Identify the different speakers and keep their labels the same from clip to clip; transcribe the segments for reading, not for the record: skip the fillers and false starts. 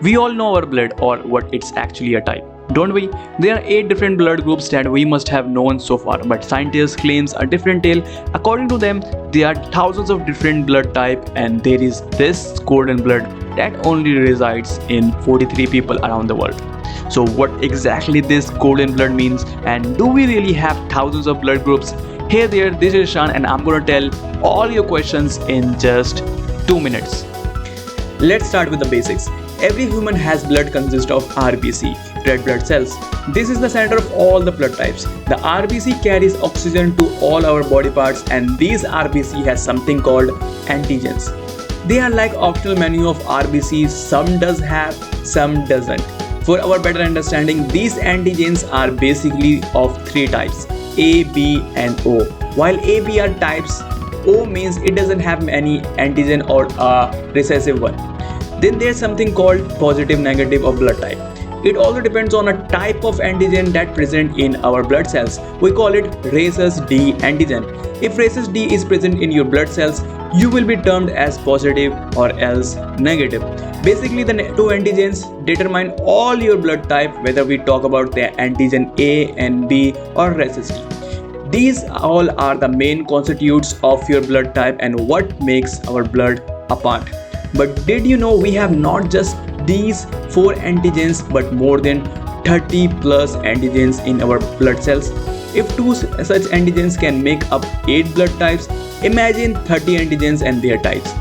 Speaker 1: We all know our blood or what it's actually a type, don't we? There are 8 different blood groups that we must have known so far, but scientists claims a different tale. According to them, there are thousands of different blood type and there is this golden blood that only resides in 43 people around the world. So what exactly this golden blood means, and do we really have thousands of blood groups? Hey there, this is Shan and I'm gonna tell all your questions in just 2 minutes. Let's start with the basics. Every human has blood consists of RBC, red blood cells. This is the center of all the blood types. The RBC carries oxygen to all our body parts and these RBC has something called antigens. They are like optional menu of RBCs, some does have, some doesn't. For our better understanding, these antigens are basically of 3 types, A, B and O. While A, B are types, O means it doesn't have any antigen or a recessive one. Then there's something called positive negative of blood type. It also depends on a type of antigen that present in our blood cells. We call it rhesus D antigen. If rhesus D is present in your blood cells, you will be termed as positive or else negative. Basically, the 2 antigens determine all your blood type, whether we talk about the antigen A and B or rhesus D. These all are the main constitutes of your blood type and what makes our blood apart. But did you know we have not just these 4 antigens but more than 30 plus antigens in our blood cells? If 2 such antigens can make up 8 blood types, imagine 30 antigens and their types.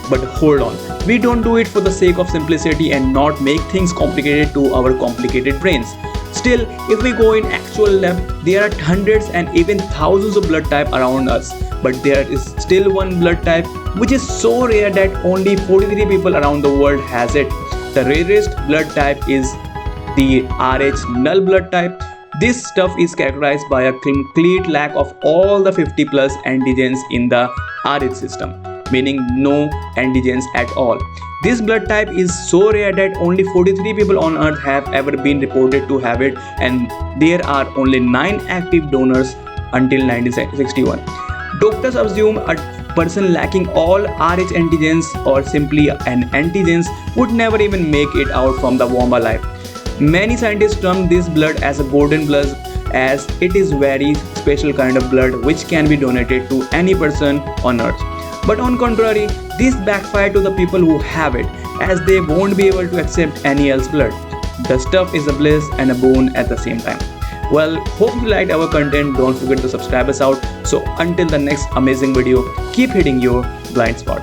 Speaker 1: But hold on, we don't do it for the sake of simplicity and not make things complicated to our complicated brains. Still, if we go in actual lab, there are hundreds and even thousands of blood type around us. But there is still one blood type which is so rare that only 43 people around the world has it. The rarest blood type is the Rh null blood type. This stuff is characterized by a complete lack of all the 50 plus antigens in the Rh system, meaning no antigens at all. This blood type is so rare that only 43 people on earth have ever been reported to have it, and there are only 9 active donors until 1961. Doctors assume a person lacking all Rh antigens or simply an antigens would never even make it out from the womb alive. Many scientists term this blood as a golden blood as it is very special kind of blood which can be donated to any person on earth. But on contrary, this backfire to the people who have it as they won't be able to accept any else blood. The stuff is a bliss and a boon at the same time. Well, hope you liked our content. Don't forget to subscribe us out. So until the next amazing video, keep hitting your blind spot.